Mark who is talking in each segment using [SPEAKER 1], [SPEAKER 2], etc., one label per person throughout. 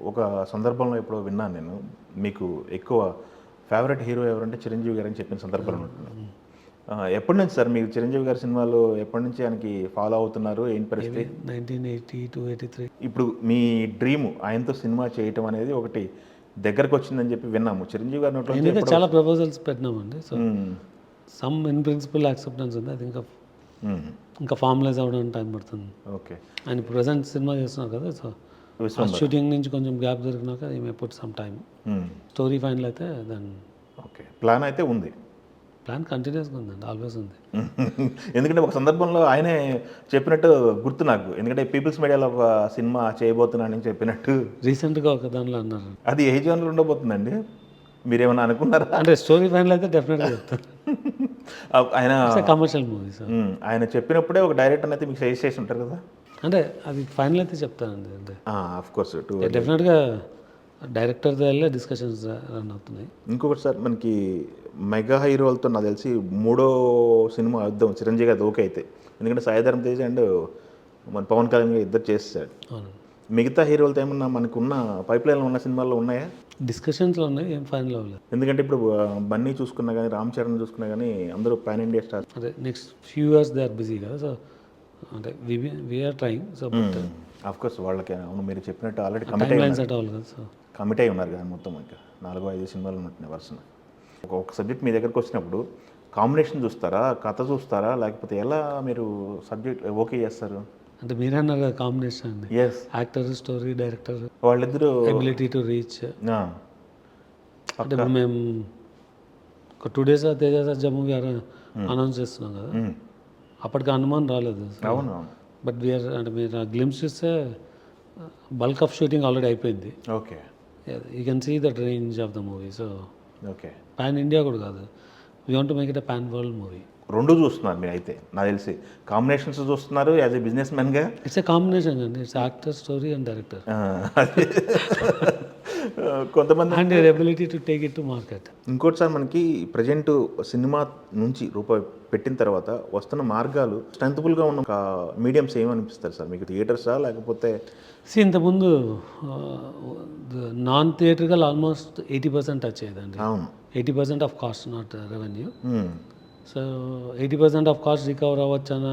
[SPEAKER 1] ఒక సందర్భంలో ఎప్పుడో విన్నాను నేను, మీకు ఎక్కువ ఫేవరెట్ హీరో ఎవరంటే చిరంజీవి గారు అని చెప్పిన సందర్భాలు ఉంటున్నాను. ఎప్పటి నుంచి సార్ మీరు చిరంజీవి గారి సినిమాలు ఎప్పటి నుంచి ఆయనకి ఫాలో అవుతున్నారు, ఏంటి పరిస్థితి?
[SPEAKER 2] 1980 to 83.
[SPEAKER 1] ఇప్పుడు మీ డ్రీమ్ ఆయనతో సినిమా చేయటం అనేది ఒకటి దగ్గరకు వచ్చిందని చెప్పి విన్నాము. చిరంజీవి గారి నోట్లో నుంచి
[SPEAKER 2] నేనైతే
[SPEAKER 1] ఎప్పుడో-
[SPEAKER 2] చాలా proposals పెట్టినామండి. So
[SPEAKER 1] hmm.
[SPEAKER 2] Some in principle acceptance ఉంది. అది
[SPEAKER 1] మ్మ్.
[SPEAKER 2] ఇంకా ఫార్మలైజ్ అవ్వడానికి టైం పడుతుంది.
[SPEAKER 1] ఓకే.
[SPEAKER 2] ఆయన ఇప్పుడు ప్రజెంట్ సినిమా చేస్తున్నారు కదా, సో ఆ
[SPEAKER 1] విశ్వం.
[SPEAKER 2] షూటింగ్ నుంచి కొంచెం గ్యాప్ దొరికినాక ఈ may put some time. Story final అయితే దాని
[SPEAKER 1] ఓకే, ప్లాన్ అయితే ఉంది.
[SPEAKER 2] ప్లాన్ కంటిన్యూస్గా ఉందండి, ఆల్వేస్ ఉంది.
[SPEAKER 1] ఎందుకంటే ఒక సందర్భంలో ఆయనే చెప్పినట్టు గుర్తు నాకు, ఎందుకంటే పీపుల్స్ మీడియాలో ఒక సినిమా చేయబోతున్నానని చెప్పినట్టు.
[SPEAKER 2] రీసెంట్గా ఒక దానిలో అన్నారు.
[SPEAKER 1] అది ఏ జోన్లో ఉండబోతుందండి, మీరేమన్నా అనుకున్నారా?
[SPEAKER 2] అంటే స్టోరీ ఫైనల్ అయితే డెఫినెట్గా చెప్తాను.
[SPEAKER 1] ఆయన
[SPEAKER 2] కమర్షియల్ మూవీస్
[SPEAKER 1] ఆయన చెప్పినప్పుడే ఒక డైరెక్టర్ అయితే మీకు సజెస్ట్ చేసి ఉంటారు కదా.
[SPEAKER 2] అంటే అది ఫైనల్ అయితే చెప్తానండి. అంటే
[SPEAKER 1] ఆఫ్ కోర్స్.
[SPEAKER 2] డెఫినెట్గా డైరెక్టర్తో వెళ్ళే డిస్కషన్స్ రన్ అవుతున్నాయి.
[SPEAKER 1] ఇంకొకటి సార్, మనకి మెగా హీరోలతో నాకు తెలిసి మూడో సినిమా వద్దాం చిరంజీవి గారి ఓకే అయితే, ఎందుకంటే సాయిధరం తేజ్ అండ్ మన పవన్ కళ్యాణ్ గారు ఇద్దరు చేస్తాడు.
[SPEAKER 2] అవును,
[SPEAKER 1] మిగతా హీరోలతో ఏమన్నా మనకున్న పైప్ లైన్లో ఉన్న సినిమాల్లో ఉన్నాయా?
[SPEAKER 2] డిస్కషన్స్లో ఉన్నాయి, ఏం ఫైనల్ అవ్వలేదు.
[SPEAKER 1] ఎందుకంటే ఇప్పుడు బన్నీ చూసుకున్నా కానీ, రామ్ చరణ్ చూసుకున్నా కానీ అందరూ పాన్ ఇండియా స్టార్.
[SPEAKER 2] అంటే next few years they are busy కదా, సో అంటే we're trying. So but
[SPEAKER 1] of course వాళ్ళకి అవును, మీరు చెప్పినట్టు ఆల్రెడీ
[SPEAKER 2] టైం లైన్ సెట్ అవ్వాలి కదా. సో
[SPEAKER 1] కమిట్ అయి ఉన్నారు కదా మొత్తం. ఇంకా 4-5 సినిమాలు ఉంటున్నాయి వరుసన. ఒక సబ్జెక్ట్ మీ దగ్గరకు వచ్చినప్పుడు కాంబినేషన్ చూస్తారా, కథ చూస్తారా, లేకపోతే ఎలా మీరు సబ్జెక్ట్ ఓకే చేస్తారు?
[SPEAKER 2] అంటే మీరే అన్నారు కదా కాంబినేషన్ అండి,
[SPEAKER 1] ఎస్,
[SPEAKER 2] యాక్టర్, స్టోరీ, డైరెక్టర్,
[SPEAKER 1] వాళ్ళిద్దరూ
[SPEAKER 2] ఎబిలిటీ టు రీచ్. అంటే ఇప్పుడు మేము ఒక 2 days తేజ సజ్జా మూవీ అనౌన్స్ చేస్తున్నాం కదా, అప్పటికి అనుమానం రాలేదు.
[SPEAKER 1] అవును.
[SPEAKER 2] బట్ వీఆర్ అంటే మీరు గ్లిమ్స్ చూస్తే బల్క్ ఆఫ్ షూటింగ్ ఆల్రెడీ అయిపోయింది.
[SPEAKER 1] Okay.
[SPEAKER 2] You can see that range of the movie. So
[SPEAKER 1] okay,
[SPEAKER 2] pan India కూడా కాదు, we want to make it a pan world movie.
[SPEAKER 1] రెండు చూస్తున్నారు మీరు అయితే, నాకు తెలిసి కాంబినేషన్స్ చూస్తున్నారు యాజ్ ఏ బిజినెస్ మ్యాన్గా.
[SPEAKER 2] ఇట్స్ ఎ కాంబినేషన్ అండి, it's actor, story and director
[SPEAKER 1] కొంతమంది
[SPEAKER 2] and your ability to take it to market.
[SPEAKER 1] ఇంకోటి సార్, మనకి ప్రజెంట్ సినిమా నుంచి రూపాయి పెట్టిన తర్వాత వస్తున్న మార్గాలు స్ట్రెంత్ఫుల్గా ఉన్న ఒక మీడియంస్ ఏమనిపిస్తారు సార్ మీకు? థియేటర్సా లేకపోతే?
[SPEAKER 2] ఇంతకుముందు నాన్ థియేటర్గా ఆల్మోస్ట్ 80% టచ్ అయ్యేదండి.
[SPEAKER 1] అవును.
[SPEAKER 2] 80% of cost, not revenue. So 80% of cost recover అవ్వచ్చు అన్న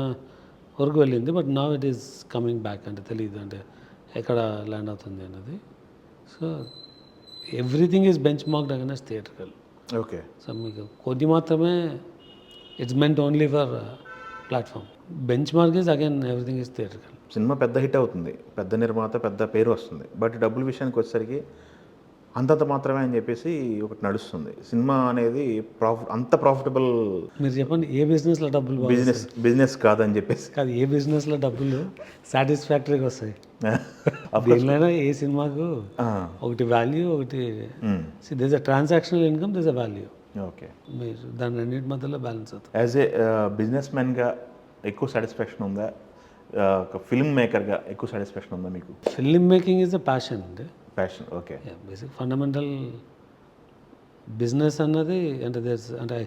[SPEAKER 2] వరకు వెళ్ళింది. But now it is coming back. అంటే తెలియదు అంటే ఎక్కడ ల్యాండ్ అవుతుంది అన్నది. So everything is bench marked against theatrical.
[SPEAKER 1] Okay.
[SPEAKER 2] So మీకు కొద్ది మాత్రమే it's meant only for platform. Bench mark is again everything is theatrical.
[SPEAKER 1] Cinema పెద్ద హిట్ అవుతుంది, పెద్ద నిర్మాత, పెద్ద పేరు వస్తుంది, బట్ డబ్బుల విషయానికి వచ్చేసరికి అంతంత మాత్రమే అని చెప్పేసి ఒకటి నడుస్తుంది. సినిమా అనేది అంత ప్రాఫిటబుల్
[SPEAKER 2] మీరు చెప్పండి, ఏ బిజినెస్లో డబ్బులు
[SPEAKER 1] బిజినెస్ కాదని చెప్పేసి
[SPEAKER 2] కాదు, ఏ బిజినెస్లో డబ్బులు సాటిస్ఫాక్టరీగా వస్తాయి. దేనిలో ఏ సినిమాకు ఒకటి వాల్యూ, ఒకటి this a transactional income, this a value.
[SPEAKER 1] Okay.
[SPEAKER 2] మీరు దాని అన్నిటి మధ్యలో బ్యాలెన్స్ అవుతుంది.
[SPEAKER 1] యాజ్ ఏ బిజినెస్ మ్యాన్గా ఎక్కువ సాటిస్ఫాక్షన్ ఉందా, ఒక ఫిల్మ్ మేకర్గా ఎక్కువ సాటిస్ఫాక్షన్ ఉందా మీకు?
[SPEAKER 2] Film making is a passion అండి,
[SPEAKER 1] passion. Okay.
[SPEAKER 2] Basic fundamental business అన్నది అంటే అంటే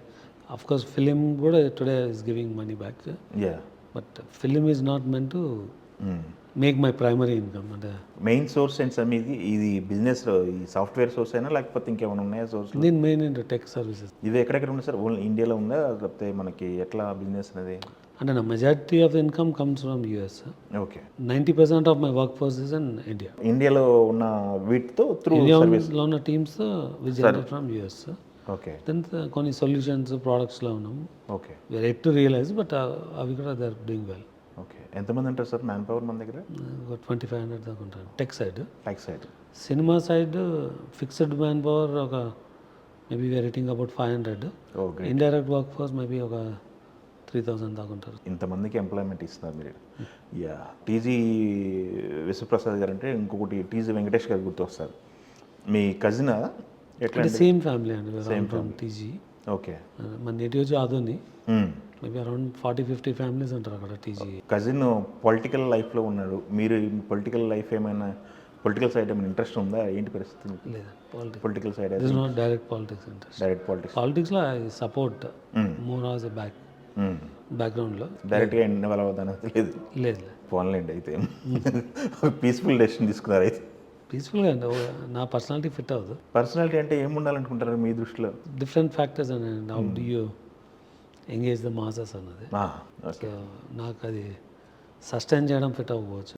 [SPEAKER 2] అఫ్ కోర్స్ ఫిలిం కూడా today is giving money back,
[SPEAKER 1] yeah,
[SPEAKER 2] but film is not meant to make my primary income. అంటే
[SPEAKER 1] main source ఏంటి sir మీది? ఇది business ఈ సాఫ్ట్వేర్ సోర్స్ అయినా లేకపోతే ఇంకేమైనా ఉన్నాయా సోర్స్?
[SPEAKER 2] నేను మెయిన్ ఇంటూ టెక్ సర్వీసెస్.
[SPEAKER 1] ఇది ఎక్కడెక్కడ ఉంది సార్? ఓన్లీ ఇండియాలో ఉందా లేకపోతే మనకి ఎట్లా బిజినెస్ అనేది?
[SPEAKER 2] అంటే నా majority of income comes from US.
[SPEAKER 1] Okay.
[SPEAKER 2] 90% of my work force is in India.
[SPEAKER 1] ఇండియాలో ఉన్న వీటితో త్రూ
[SPEAKER 2] ఇండియాలో ఉన్న teams which generate from US.
[SPEAKER 1] Okay.
[SPEAKER 2] Then కొన్ని సొల్యూషన్స్, ప్రోడక్ట్స్లో ఉన్నాము.
[SPEAKER 1] Okay.
[SPEAKER 2] We are yet to realise, but అవి కూడా they are doing well.
[SPEAKER 1] Okay. ఎంతమంది అంటారు సార్ మ్యాన్ పవర్ మన దగ్గర?
[SPEAKER 2] 2500 దాకా ఉంటారు tech side.
[SPEAKER 1] Tech side.
[SPEAKER 2] Cinema side fixed man power ఒక maybe VR rating about 500. Indirect work force maybe ఒక 3000 దాకా ఉంటారు.
[SPEAKER 1] ఇంతమందికి ఎంప్లాయ్మెంట్ ఇస్తున్నారు మీరు. యా, టీజీ విశ్వప్రసాద్ గారు అంటే ఇంకొకటి టీజీ వెంకటేష్ గారు గుర్తొస్తారు. మీ కజిన్ ఎట్లా?
[SPEAKER 2] సేమ్ ఫ్యామిలీ అండి, ఫ్రమ్ టీజీ.
[SPEAKER 1] ఓకే.
[SPEAKER 2] మన నేటివ్ వచ్చి ఆదోని. మేబీ అరౌండ్ 40-50 ఫ్యామిలీస్ ఉంటారు అక్కడ టీజీ.
[SPEAKER 1] కజిన్ పొలిటికల్ లైఫ్లో ఉన్నాడు, మీరు పొలిటికల్ లైఫ్ ఏమైనా, పొలిటికల్ సైడ్ ఏమైనా ఇంట్రెస్ట్ ఉందా? ఏంటి పరిస్థితి?
[SPEAKER 2] లేదా
[SPEAKER 1] political side
[SPEAKER 2] this not direct politics interest.
[SPEAKER 1] Direct politics.
[SPEAKER 2] పాలిటిక్స్లో ఐ సపోర్ట్ మోర్ ఆస్ ఎ బ్యాక్గ్రౌండ్లో.
[SPEAKER 1] డైరెక్ట్గా ఇన్వాల్వ్ అవుతాను లేదు.
[SPEAKER 2] లేదు
[SPEAKER 1] పోన్లేండి అయితే. పీస్ఫుల్ డెసిషన్ తీసుకున్నారు అయితే.
[SPEAKER 2] పీస్ఫుల్గా అండి నా పర్సనాలిటీ ఫిట్ అవ్వదు.
[SPEAKER 1] పర్సనాలిటీ అంటే ఏం ఉండాలనుకుంటారు మీ దృష్టిలో?
[SPEAKER 2] డిఫరెంట్ ఫ్యాక్టర్స్ అండి. How do you engage the masses అన్నది.
[SPEAKER 1] ఓకే.
[SPEAKER 2] సో నాకు అది సస్టైన్ చేయడం ఫిట్ అవ్వకపోవచ్చు.